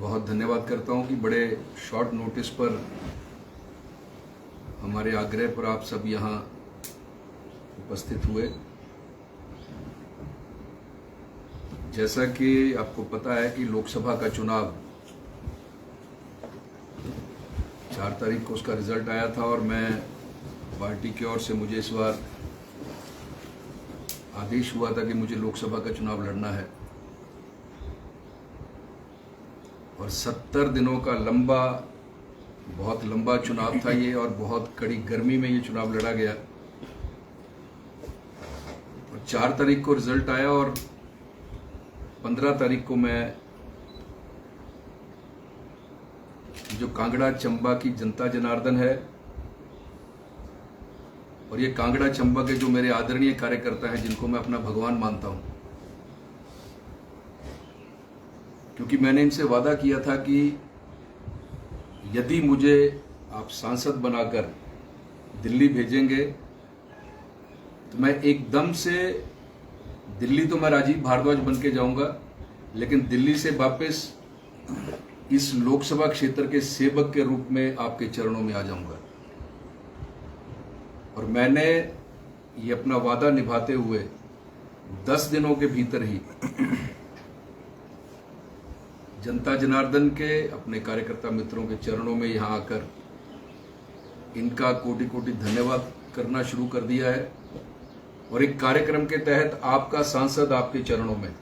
बहुत धन्यवाद करता हूं कि बड़े शॉर्ट नोटिस पर हमारे आग्रह पर आप सब यहां उपस्थित हुए। जैसा कि आपको पता है कि लोकसभा का चुनाव 4 तारीख को उसका रिजल्ट आया था और मैं पार्टी की ओर से मुझे इस बार आदेश हुआ था कि मुझे लोकसभा का चुनाव लड़ना है और 70 दिनों का बहुत लंबा चुनाव था ये और बहुत कड़ी गर्मी में ये चुनाव लड़ा गया और 4 तारीख को रिजल्ट आया और 15 तारीख को मैं जो कांगड़ा चंबा की जनता जनार्दन है और ये कांगड़ा चंबा के जो मेरे आदरणीय कार्यकर्ता हैं जिनको मैं अपना भगवान मानता हूं, क्योंकि मैंने इनसे वादा किया था कि यदि मुझे आप सांसद बनाकर दिल्ली भेजेंगे तो मैं एकदम से दिल्ली तो मैं राजीव भारद्वाज बन के जाऊंगा, लेकिन दिल्ली से वापस इस लोकसभा क्षेत्र के सेवक के रूप में आपके चरणों में आ जाऊंगा। और मैंने ये अपना वादा निभाते हुए 10 दिनों के भीतर ही जनता जनार्दन के अपने कार्यकर्ता मित्रों के चरणों में यहां आकर इनका कोटि कोटि धन्यवाद करना शुरू कर दिया है और एक कार्यक्रम के तहत आपका सांसद आपके चरणों में,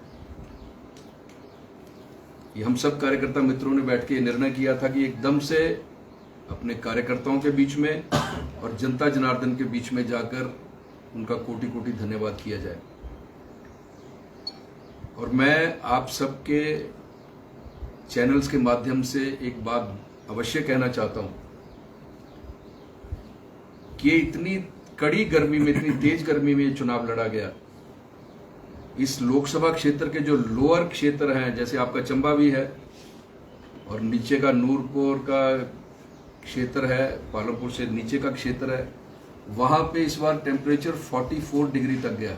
ये हम सब कार्यकर्ता मित्रों ने बैठ के निर्णय किया था कि एकदम से अपने कार्यकर्ताओं के बीच में और जनता जनार्दन के बीच में जाकर उनका कोटि कोटि धन्यवाद किया जाए। और मैं आप सबके चैनल्स के माध्यम से एक बात अवश्य कहना चाहता हूं कि इतनी कड़ी गर्मी में, इतनी तेज गर्मी में ये चुनाव लड़ा गया। इस लोकसभा क्षेत्र के जो लोअर क्षेत्र हैं, जैसे आपका चंबा भी है और नीचे का नूरपुर का क्षेत्र है, पालमपुर से नीचे का क्षेत्र है, वहां पे इस बार टेम्परेचर 44 डिग्री तक गया।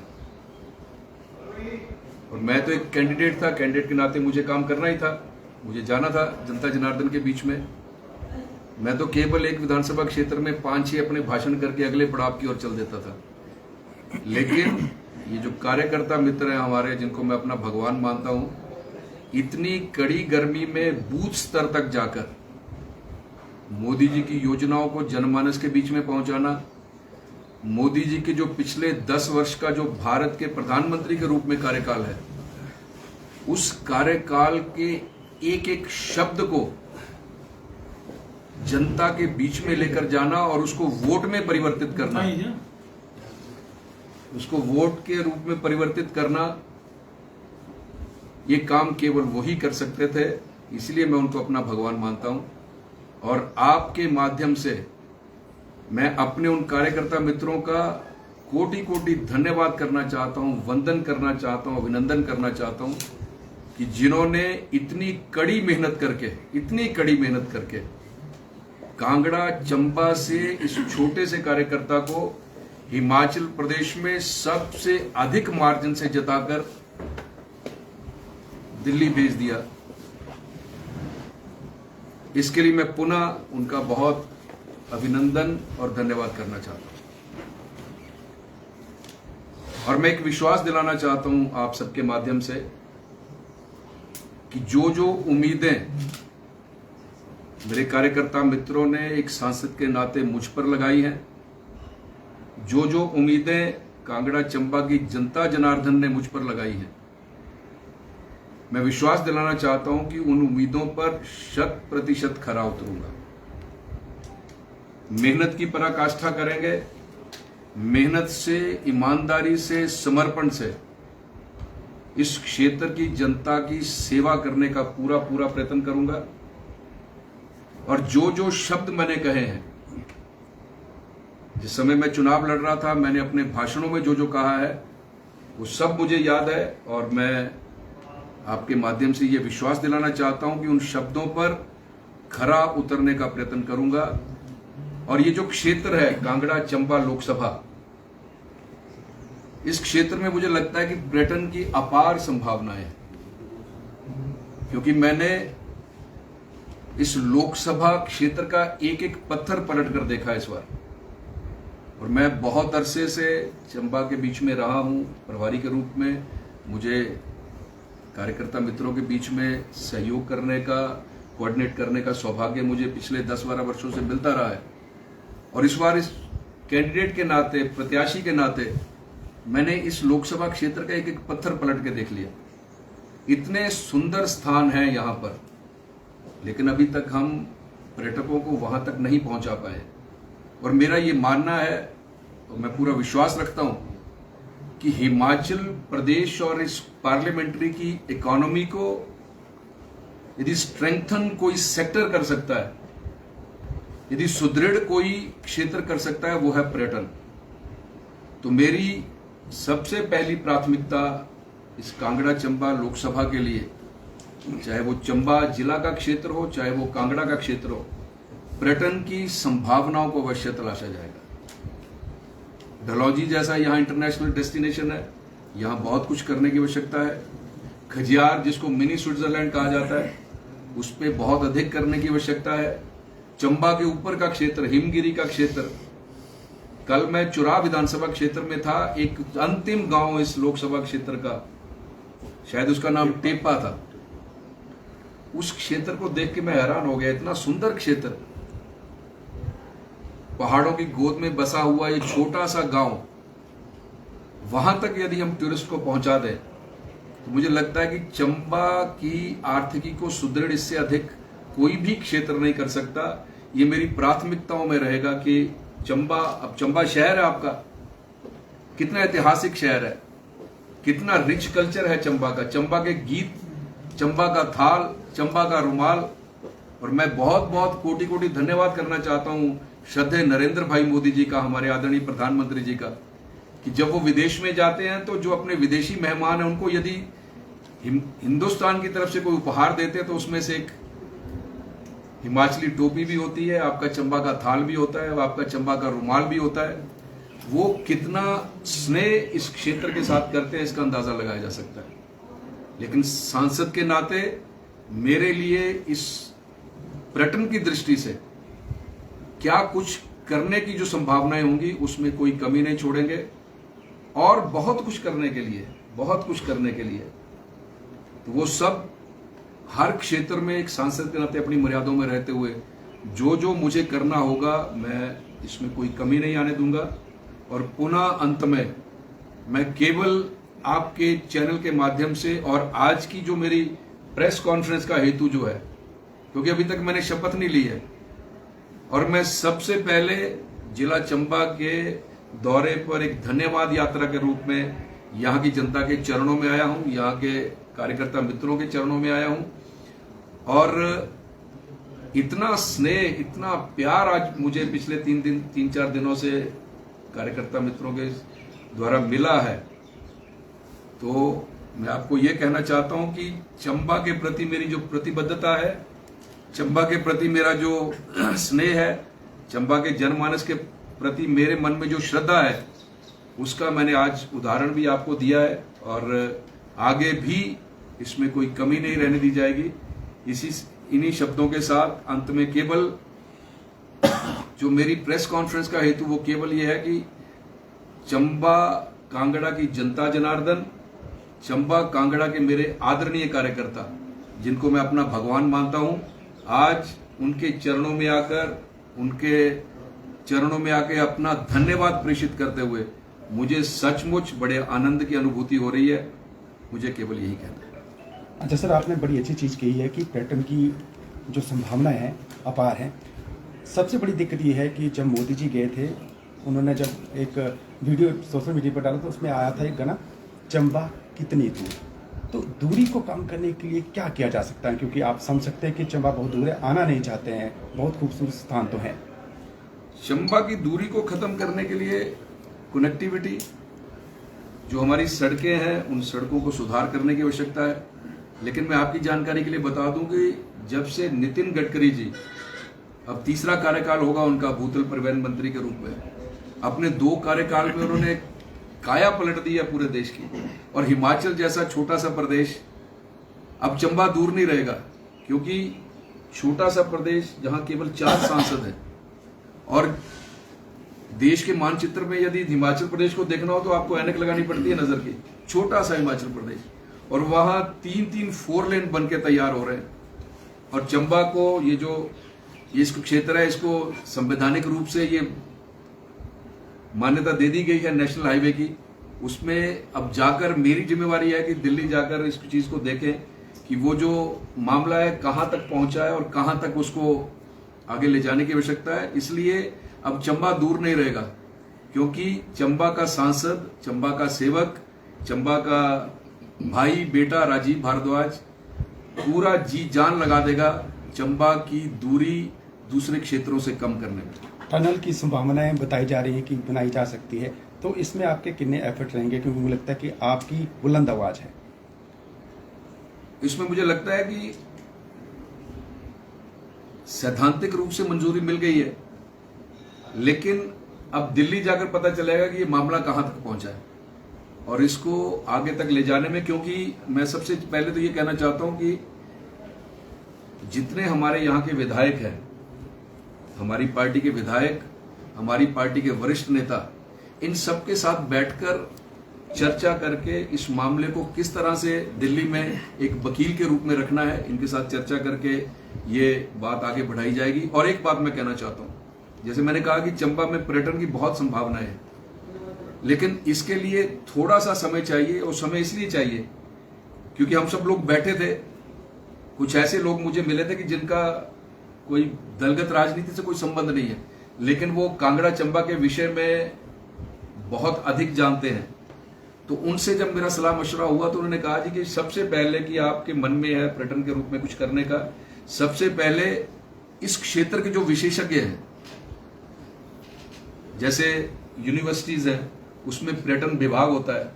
और मैं तो एक कैंडिडेट था, कैंडिडेट के नाते मुझे काम करना ही था, मुझे जाना था जनता जनार्दन के बीच में। मैं तो केवल एक विधानसभा क्षेत्र में 5-6 अपने भाषण करके अगले पड़ाव की ओर चल देता था। लेकिन ये जो कार्यकर्ता मित्र हैं हमारे, जिनको मैं अपना भगवान मानता हूं, इतनी कड़ी गर्मी में बूथ स्तर तक जाकर मोदी जी की योजनाओं को जनमानस के बीच में पहुंचाना, मोदी जी के जो पिछले 10 वर्ष का जो भारत के प्रधानमंत्री के रूप में कार्यकाल है, उस कार्यकाल के एक एक शब्द को जनता के बीच में लेकर जाना और उसको वोट में परिवर्तित करना, उसको वोट के रूप में परिवर्तित करना, ये काम केवल वही कर सकते थे। इसलिए मैं उनको अपना भगवान मानता हूं और आपके माध्यम से मैं अपने उन कार्यकर्ता मित्रों का कोटि कोटि धन्यवाद करना चाहता हूं, वंदन करना चाहता हूं, अभिनंदन करना चाहता हूं कि जिन्होंने इतनी कड़ी मेहनत करके कांगड़ा चंबा से इस छोटे से कार्यकर्ता को हिमाचल प्रदेश में सबसे अधिक मार्जिन से जिताकर दिल्ली भेज दिया। इसके लिए मैं पुनः उनका बहुत अभिनंदन और धन्यवाद करना चाहता हूं। और मैं एक विश्वास दिलाना चाहता हूं आप सबके माध्यम से कि जो उम्मीदें मेरे कार्यकर्ता मित्रों ने एक सांसद के नाते मुझ पर लगाई हैं, जो उम्मीदें कांगड़ा चंबा की जनता जनार्दन ने मुझ पर लगाई हैं, मैं विश्वास दिलाना चाहता हूं कि उन उम्मीदों पर 100% खरा उतरूंगा। मेहनत की पराकाष्ठा करेंगे, मेहनत से, ईमानदारी से, समर्पण से इस क्षेत्र की जनता की सेवा करने का पूरा प्रयत्न करूंगा। और जो शब्द मैंने कहे हैं, जिस समय मैं चुनाव लड़ रहा था, मैंने अपने भाषणों में जो कहा है वो सब मुझे याद है और मैं आपके माध्यम से ये विश्वास दिलाना चाहता हूं कि उन शब्दों पर खरा उतरने का प्रयत्न करूंगा। और ये जो क्षेत्र है कांगड़ा चंबा लोकसभा, इस क्षेत्र में मुझे लगता है कि पर्यटन की अपार संभावनाएं हैं, क्योंकि मैंने इस लोकसभा क्षेत्र का एक एक पत्थर पलट कर देखा इस बार। और मैं बहुत अरसे से चंबा के बीच में रहा हूं प्रभारी के रूप में। मुझे कार्यकर्ता मित्रों के बीच में सहयोग करने का, कोऑर्डिनेट करने का सौभाग्य मुझे पिछले 10-12 वर्षों से मिलता रहा है। और इस बार इस कैंडिडेट के नाते, प्रत्याशी के नाते, मैंने इस लोकसभा क्षेत्र का एक एक पत्थर पलट के देख लिया। इतने सुंदर स्थान हैं यहां पर, लेकिन अभी तक हम पर्यटकों को वहां तक नहीं पहुंचा पाए। और मेरा ये मानना है, और मैं पूरा विश्वास रखता हूं, कि हिमाचल प्रदेश और इस पार्लियामेंट्री की इकोनॉमी को यदि स्ट्रेंथन कोई सेक्टर कर सकता है, यदि सुदृढ़ कोई क्षेत्र कर सकता है, वो है पर्यटन। तो मेरी सबसे पहली प्राथमिकता इस कांगड़ा चंबा लोकसभा के लिए, चाहे वो चंबा जिला का क्षेत्र हो, चाहे वो कांगड़ा का क्षेत्र हो, पर्यटन की संभावनाओं को अवश्य तलाशा जाएगा। डलहौजी जैसा यहाँ इंटरनेशनल डेस्टिनेशन है, यहाँ बहुत कुछ करने की आवश्यकता है। खजियार, जिसको मिनी स्विट्जरलैंड कहा जाता है, उस पर बहुत अधिक करने की आवश्यकता है। चंबा के ऊपर का क्षेत्र, हिमगिरी का क्षेत्र, कल मैं चुरा विधानसभा क्षेत्र में था, एक अंतिम गांव इस लोकसभा क्षेत्र का, शायद उसका नाम टेपा था। उस क्षेत्र को देख के मैं हैरान हो गया। इतना सुंदर क्षेत्र, पहाड़ों की गोद में बसा हुआ ये छोटा सा गांव, वहां तक यदि हम टूरिस्ट को पहुंचा दें तो मुझे लगता है कि चंबा की आर्थिकी को सुदृढ़ इससे अधिक कोई भी क्षेत्र नहीं कर सकता। ये मेरी प्राथमिकताओं में रहेगा कि चंबा, अब चंबा शहर है आपका, कितना ऐतिहासिक शहर है, कितना रिच कल्चर है चंबा का, चंबा के गीत, चंबा का थाल, चंबा का रुमाल। और मैं बहुत बहुत कोटि कोटि धन्यवाद करना चाहता हूं श्रद्धेय नरेंद्र भाई मोदी जी का, हमारे आदरणीय प्रधानमंत्री जी का, कि जब वो विदेश में जाते हैं तो जो अपने विदेशी मेहमान हैं उनको यदि हिंदुस्तान की तरफ से कोई उपहार देते हैं तो उसमें से एक हिमाचली टोपी भी होती है, आपका चंबा का थाल भी होता है, आपका चंबा का रुमाल भी होता है। वो कितना स्नेह इस क्षेत्र के साथ करते हैं, इसका अंदाजा लगाया जा सकता है। लेकिन सांसद के नाते मेरे लिए इस पर्यटन की दृष्टि से क्या कुछ करने की जो संभावनाएं होंगी, उसमें कोई कमी नहीं छोड़ेंगे। और बहुत कुछ करने के लिए, बहुत कुछ करने के लिए, तो वो सब हर क्षेत्र में एक सांसद के नाते अपनी मर्यादाओं में रहते हुए जो जो मुझे करना होगा, मैं इसमें कोई कमी नहीं आने दूंगा। और पुनः अंत में मैं केवल आपके चैनल के माध्यम से, और आज की जो मेरी प्रेस कॉन्फ्रेंस का हेतु जो है, क्योंकि अभी तक मैंने शपथ नहीं ली है, और मैं सबसे पहले जिला चंबा के दौरे पर एक धन्यवाद यात्रा के रूप में यहाँ की जनता के चरणों में आया हूँ, यहाँ के कार्यकर्ता मित्रों के चरणों में आया हूँ। और इतना स्नेह, इतना प्यार आज मुझे पिछले 3-4 दिनों से कार्यकर्ता मित्रों के द्वारा मिला है। तो मैं आपको ये कहना चाहता हूं कि चंबा के प्रति मेरी जो प्रतिबद्धता है, चंबा के प्रति मेरा जो स्नेह है, चंबा के जनमानस के प्रति मेरे मन में जो श्रद्धा है, उसका मैंने आज उदाहरण भी आपको दिया है। और आगे भी इसमें कोई कमी नहीं रहने दी जाएगी। इन्हीं शब्दों के साथ अंत में केवल जो मेरी प्रेस कॉन्फ्रेंस का हेतु, वो केवल ये है कि चंबा कांगड़ा की जनता जनार्दन, चंबा कांगड़ा के मेरे आदरणीय कार्यकर्ता, जिनको मैं अपना भगवान मानता हूं, आज उनके चरणों में आके अपना धन्यवाद प्रेषित करते हुए मुझे सचमुच बड़े आनंद की अनुभूति हो रही है। मुझे केवल यही कहना है। अच्छा सर, आपने बड़ी अच्छी चीज़ कही है कि पर्यटन की जो संभावनाएं हैं अपार हैं। सबसे बड़ी दिक्कत ये है कि जब मोदी जी गए थे, उन्होंने जब एक वीडियो सोशल मीडिया पर डाला तो उसमें आया था एक गाना, चंबा कितनी दूर। तो दूरी को कम करने के लिए क्या किया जा सकता है, क्योंकि आप समझ सकते हैं कि चंबा बहुत दूर है, आना नहीं चाहते हैं, बहुत खूबसूरत स्थान तो है। चंबा की दूरी को खत्म करने के लिए कनेक्टिविटी, जो हमारी सड़कें हैं, उन सड़कों को सुधार करने की आवश्यकता है। लेकिन मैं आपकी जानकारी के लिए बता दूं कि जब से नितिन गडकरी जी, अब तीसरा कार्यकाल होगा उनका भूतल परिवहन मंत्री के रूप में, अपने 2 कार्यकाल में उन्होंने काया पलट दी है पूरे देश की। और हिमाचल जैसा छोटा सा प्रदेश, अब चंबा दूर नहीं रहेगा, क्योंकि छोटा सा प्रदेश जहां केवल 4 सांसद हैं, और देश के मानचित्र में यदि हिमाचल प्रदेश को देखना हो तो आपको ऐनक लगानी पड़ती है नजर की। छोटा सा हिमाचल प्रदेश, और वहां 3-3 4 लेन बन के तैयार हो रहे हैं। और चंबा को ये इसको क्षेत्र है, इसको संवैधानिक रूप से ये मान्यता दे दी गई है नेशनल हाईवे की। उसमें अब जाकर मेरी जिम्मेवारी है कि दिल्ली जाकर इस चीज को देखें कि वो जो मामला है कहां तक पहुंचा है और कहां तक उसको आगे ले जाने की आवश्यकता है। इसलिए अब चंबा दूर नहीं रहेगा, क्योंकि चंबा का सांसद, चंबा का सेवक, चंबा का भाई बेटा राजीव भारद्वाज पूरा जी जान लगा देगा चंबा की दूरी दूसरे क्षेत्रों से कम करने में। टनल की संभावनाएं बताई जा रही है कि बनाई जा सकती है, तो इसमें आपके कितने एफर्ट रहेंगे? क्योंकि मुझे लगता है कि आपकी बुलंद आवाज है इसमें। मुझे लगता है कि सैद्धांतिक रूप से मंजूरी मिल गई है, लेकिन अब दिल्ली जाकर पता चलेगा कि ये मामला कहां तक पहुंचा है और इसको आगे तक ले जाने में। क्योंकि मैं सबसे पहले तो ये कहना चाहता हूं कि जितने हमारे यहां के विधायक हैं, हमारी पार्टी के विधायक, हमारी पार्टी के वरिष्ठ नेता, इन सबके साथ बैठकर चर्चा करके इस मामले को किस तरह से दिल्ली में एक वकील के रूप में रखना है, इनके साथ चर्चा करके ये बात आगे बढ़ाई जाएगी। और एक बात मैं कहना चाहता हूं, जैसे मैंने कहा कि चंबा में पर्यटन की बहुत संभावनाएं है, लेकिन इसके लिए थोड़ा सा समय चाहिए। और समय इसलिए चाहिए क्योंकि हम सब लोग बैठे थे, कुछ ऐसे लोग मुझे मिले थे कि जिनका कोई दलगत राजनीति से कोई संबंध नहीं है, लेकिन वो कांगड़ा चंबा के विषय में बहुत अधिक जानते हैं। तो उनसे जब मेरा सलाह मशवरा हुआ तो उन्होंने कहा जी कि सबसे पहले कि आपके मन में है पर्यटन के रूप में कुछ करने का, सबसे पहले इस क्षेत्र के जो विशेषज्ञ हैं, जैसे यूनिवर्सिटीज हैं उसमें पर्यटन विभाग होता है,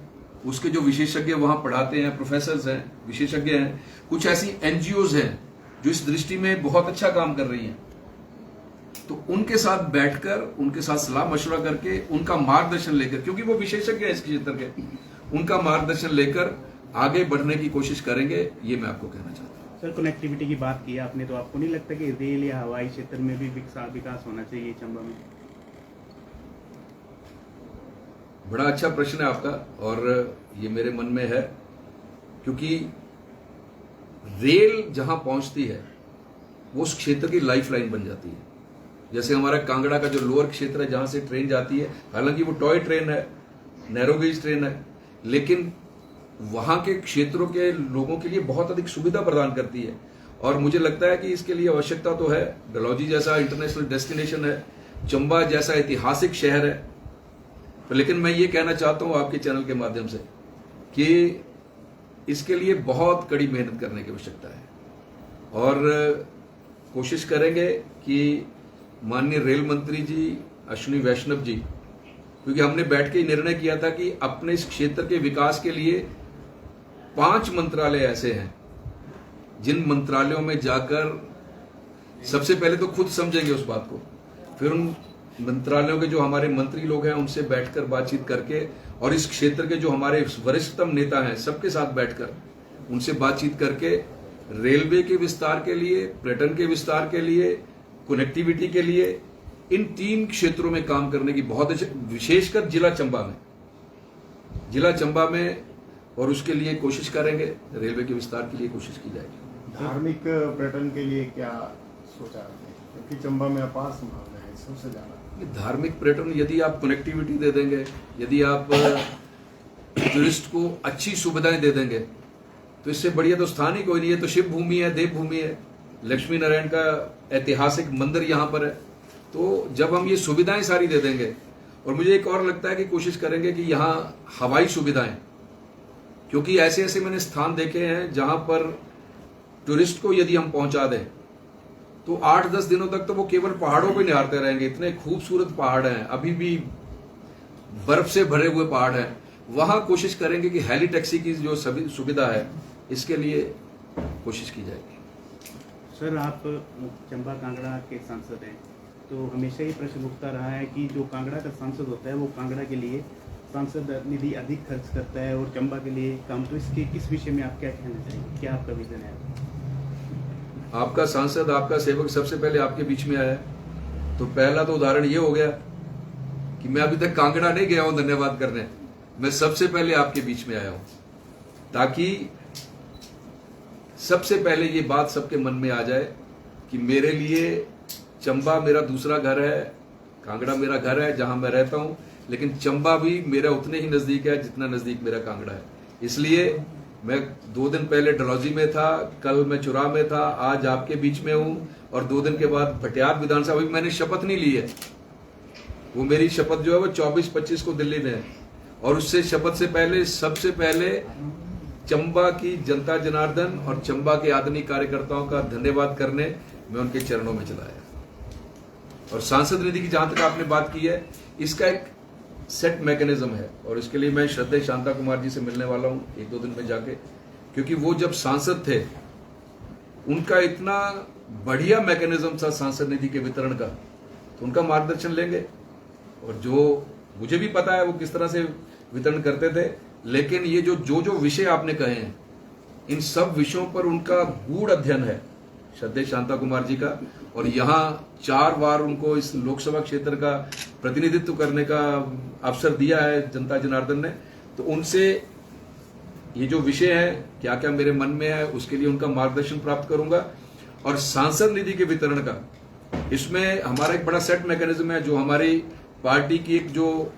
उसके जो विशेषज्ञ वहां पढ़ाते हैं, प्रोफेसर्स हैं, विशेषज्ञ हैं, कुछ ऐसी एनजीओज हैं जो इस दृष्टि में बहुत अच्छा काम कर रही हैं, तो उनके साथ बैठकर उनके साथ सलाह मशवरा करके उनका मार्गदर्शन लेकर, क्योंकि वो विशेषज्ञ हैं इस क्षेत्र के, उनका मार्गदर्शन लेकर आगे बढ़ने की कोशिश करेंगे। ये मैं आपको कहना चाहता हूँ। सर, कनेक्टिविटी की बात की आपने, तो आपको नहीं लगता कि रेल या हवाई क्षेत्र में भी विकास होना चाहिए चंबा में? बड़ा अच्छा प्रश्न है आपका, और ये मेरे मन में है, क्योंकि रेल जहां पहुंचती है वो उस क्षेत्र की लाइफलाइन बन जाती है। जैसे हमारा कांगड़ा का जो लोअर क्षेत्र है जहां से ट्रेन जाती है, हालांकि वो टॉय ट्रेन है, नैरो गेज ट्रेन है, लेकिन वहां के क्षेत्रों के लोगों के लिए बहुत अधिक सुविधा प्रदान करती है। और मुझे लगता है कि इसके लिए आवश्यकता तो है। डलहौजी जैसा इंटरनेशनल डेस्टिनेशन है, चंबा जैसा ऐतिहासिक शहर है, तो लेकिन मैं ये कहना चाहता हूं आपके चैनल के माध्यम से कि इसके लिए बहुत कड़ी मेहनत करने की आवश्यकता है, और कोशिश करेंगे कि माननीय रेल मंत्री जी अश्विनी वैष्णव जी, क्योंकि हमने बैठ के निर्णय किया था कि अपने इस क्षेत्र के विकास के लिए 5 मंत्रालय ऐसे हैं जिन मंत्रालयों में जाकर सबसे पहले तो खुद समझेंगे उस बात को, फिर उन मंत्रालयों के जो हमारे मंत्री लोग हैं उनसे बैठकर बातचीत करके, और इस क्षेत्र के जो हमारे वरिष्ठतम नेता हैं सबके साथ बैठकर उनसे बातचीत करके रेलवे के विस्तार के लिए, पर्यटन के विस्तार के लिए, कनेक्टिविटी के लिए इन 3 क्षेत्रों में काम करने की बहुत अच्छी, विशेषकर जिला चंबा में, और उसके लिए कोशिश करेंगे, रेलवे के विस्तार के लिए कोशिश की जाएगी। धार्मिक पर्यटन के लिए क्या सोचा आपने? क्योंकि चंबा में अपार संभावना है सबसे ज्यादा। धार्मिक पर्यटन, यदि आप कनेक्टिविटी दे देंगे, यदि आप टूरिस्ट को अच्छी सुविधाएं दे देंगे, तो इससे बढ़िया तो स्थान ही कोई नहीं है। तो शिव भूमि है, देव भूमि है, लक्ष्मी नारायण का ऐतिहासिक मंदिर यहाँ पर है। तो जब हम ये सुविधाएं सारी दे देंगे, और मुझे एक और लगता है कि कोशिश करेंगे कि यहाँ हवाई सुविधाएं, क्योंकि ऐसे ऐसे मैंने स्थान देखे हैं जहां पर टूरिस्ट को यदि हम पहुंचा दें तो 8-10 दिनों तक तो वो केवल पहाड़ों को निहारते रहेंगे। इतने खूबसूरत पहाड़ हैं, अभी भी बर्फ से भरे हुए पहाड़ हैं। वहां कोशिश करेंगे कि हेली टैक्सी की जो सभी सुविधा है, इसके लिए कोशिश की जाएगी। सर, आप चंबा कांगड़ा के सांसद हैं, तो हमेशा ही प्रश्न उठता रहा है कि जो कांगड़ा का सांसद होता है वो कांगड़ा के लिए सांसद निधि अधिक खर्च करता है और चंबा के लिए कम। तो इसके किस विषय में आप क्या कहना चाहेंगे? क्या आपका विजन है? आपका सांसद, आपका सेवक सबसे पहले आपके बीच में आया है। तो पहला तो उदाहरण ये हो गया कि मैं अभी तक कांगड़ा नहीं गया हूं धन्यवाद करने, मैं सबसे पहले आपके बीच में आया हूं, ताकि सबसे पहले ये बात सबके मन में आ जाए कि मेरे लिए चंबा मेरा दूसरा घर है, कांगड़ा मेरा घर है जहां मैं रहता हूं, लेकिन चंबा भी मेरा उतने ही नजदीक है जितना नजदीक मेरा कांगड़ा है। इसलिए मैं 2 दिन पहले डलहौजी में था, कल मैं चुरा में था, आज आपके बीच में हूं, और 2 दिन के बाद भटियात विधानसभा। अभी मैंने शपथ नहीं ली है, वो मेरी शपथ जो है वो 24-25 को दिल्ली में है, और उससे शपथ से पहले सबसे पहले चंबा की जनता जनार्दन और चंबा के आदरणीय कार्यकर्ताओं का धन्यवाद करने मैं उनके चरणों में चला आया। और सांसद निधि की जहां तक आपने बात की है, इसका एक सेट मैकेनिज्म है, और इसके लिए मैं श्रद्धेय शांता कुमार जी से मिलने वाला हूं 1-2 दिन में जाके, क्योंकि वो जब सांसद थे उनका इतना बढ़िया मैकेनिज्म था सांसद निधि के वितरण का, तो उनका मार्गदर्शन लेंगे। और जो मुझे भी पता है वो किस तरह से वितरण करते थे, लेकिन ये जो विषय आपने कहे हैं, इन सब विषयों पर उनका गूढ़ अध्ययन है श्रद्धेय शांता कुमार जी का, और यहाँ 4 बार उनको इस लोकसभा क्षेत्र का प्रतिनिधित्व करने का अवसर दिया है जनता जनार्दन ने। तो उनसे ये जो विषय है क्या क्या मेरे मन में है, उसके लिए उनका मार्गदर्शन प्राप्त करूंगा। और सांसद निधि के वितरण का, इसमें हमारा एक बड़ा सेट मैकेनिज्म है, जो हमारी पार्टी की एक जो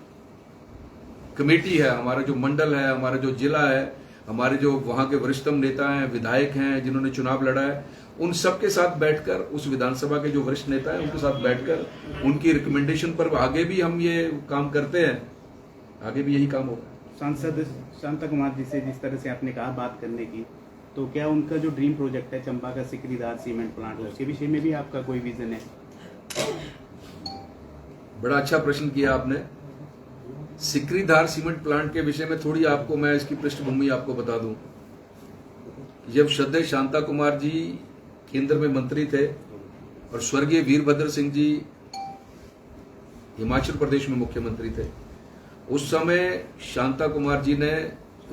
कमेटी है, हमारा जो मंडल है, हमारा जो जिला है, हमारे जो वहां के वरिष्ठतम नेता हैं, विधायक हैं, जिन्होंने चुनाव लड़ा है, उन सबके साथ बैठकर, उस विधानसभा के जो वरिष्ठ नेता हैं उनके साथ बैठकर उनकी रिकमेंडेशन पर आगे भी हम ये काम करते हैं, आगे भी यही काम होगा। सांसद शांता कुमार जी से जिस तरह से आपने कहा बात करने की, तो क्या उनका जो ड्रीम प्रोजेक्ट है चंबा का सिकरीधार सीमेंट प्लांट, उसके विषय में भी आपका कोई विजन है? बड़ा अच्छा प्रश्न किया आपने। सिकरीधार सीमेंट प्लांट के विषय में थोड़ी आपको मैं इसकी पृष्ठभूमि आपको बता दूं। जब श्रद्धेय शांता कुमार जी केंद्र में मंत्री थे और स्वर्गीय वीरभद्र सिंह जी हिमाचल प्रदेश में मुख्यमंत्री थे, उस समय शांता कुमार जी ने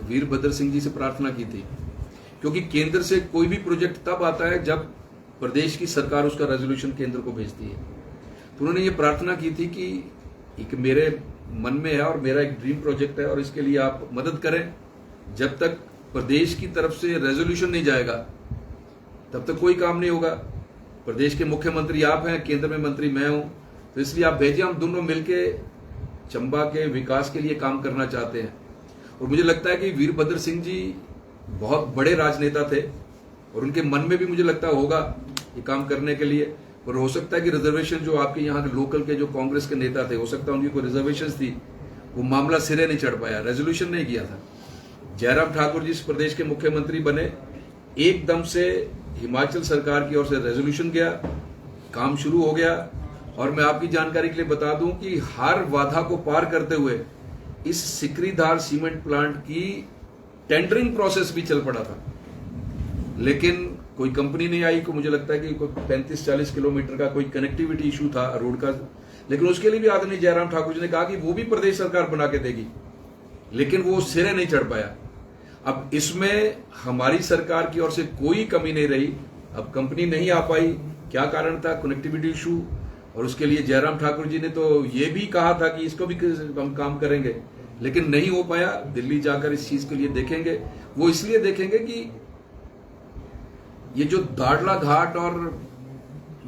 वीरभद्र सिंह जी से प्रार्थना की थी, क्योंकि केंद्र से कोई भी प्रोजेक्ट तब आता है जब प्रदेश की सरकार उसका रेजोल्यूशन केंद्र को भेजती है। तो उन्होंने ये प्रार्थना की थी कि एक मेरे मन में है और मेरा एक ड्रीम प्रोजेक्ट है, और इसके लिए आप मदद करें। जब तक प्रदेश की तरफ से रेजोल्यूशन नहीं जाएगा तब तक कोई काम नहीं होगा। प्रदेश के मुख्यमंत्री आप हैं, केंद्र में मंत्री मैं हूं, तो इसलिए आप भेजिए, हम दोनों मिलके चंबा के विकास के लिए काम करना चाहते हैं। और मुझे लगता है कि वीरभद्र सिंह जी बहुत बड़े राजनेता थे, और उनके मन में भी मुझे लगता होगा ये काम करने के लिए। और हो सकता है कि रिजर्वेशन जो आपके यहाँ के लोकल के जो कांग्रेस के नेता थे, हो सकता है उनकी कोई रिजर्वेशन थी, वो मामला सिरे नहीं चढ़ पाया, रेजोल्यूशन नहीं किया था। जयराम ठाकुर जी इस प्रदेश के मुख्यमंत्री बने, एकदम से हिमाचल सरकार की ओर से रेजोल्यूशन गया, काम शुरू हो गया। और मैं आपकी जानकारी के लिए बता दूं कि हर बाधा को पार करते हुए इस सिकरीधार सीमेंट प्लांट की टेंडरिंग प्रोसेस भी चल पड़ा था, लेकिन कोई कंपनी नहीं आई। को मुझे लगता है कि कोई 35-40 किलोमीटर का कोई कनेक्टिविटी इशू था रोड का, लेकिन उसके लिए भी आदरणीय जयराम ठाकुर जी ने कहा कि वो भी प्रदेश सरकार बना के देगी, लेकिन वो सिरे नहीं चढ़ पाया। अब इसमें हमारी सरकार की ओर से कोई कमी नहीं रही। अब कंपनी नहीं आ पाई, क्या कारण था? Connectivity issue. और उसके लिए जयराम ठाकुर जी ने तो ये भी कहा था कि इसको भी हम काम करेंगे, लेकिन नहीं हो पाया। दिल्ली जाकर इस चीज के लिए देखेंगे। वो इसलिए देखेंगे कि ये जो दाड़ला घाट और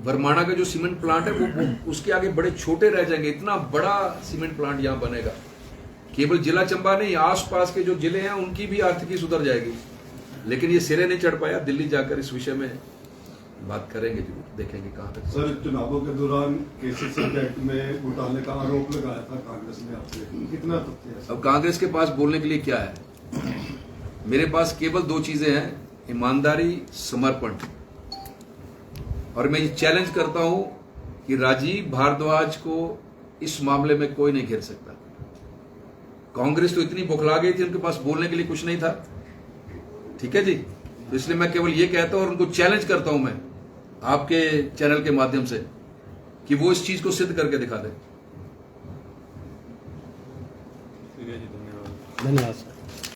बरमाणा का जो सीमेंट प्लांट है वो उसके आगे बड़े छोटे रह जाएंगे। इतना बड़ा सीमेंट प्लांट यहां बनेगा, केवल जिला चंबा नहीं, आसपास के जो जिले हैं उनकी भी आर्थिकी सुधर जाएगी। लेकिन ये सिरे नहीं चढ़ पाया। दिल्ली जाकर इस विषय में बात करेंगे, जरूर देखेंगे कहां तक। सर, चुनावों के दौरान केसीसी बैंक में घोटाले का आरोप लगाया था कांग्रेस ने आपसे, कितना तथ्य है? अब कांग्रेस के पास बोलने के लिए क्या है? मेरे पास केवल 2 चीजें हैं, ईमानदारी, समर्पण। और मैं ये चैलेंज करता हूं कि राजीव भारद्वाज को इस मामले में कोई नहीं घेर सकता। कांग्रेस तो इतनी बौखला गई थी, उनके पास बोलने के लिए कुछ नहीं था। ठीक है जी, तो इसलिए मैं केवल ये कहता हूं और उनको चैलेंज करता हूं मैं आपके चैनल के माध्यम से कि वो इस चीज को सिद्ध करके दिखा दें। धन्यवाद।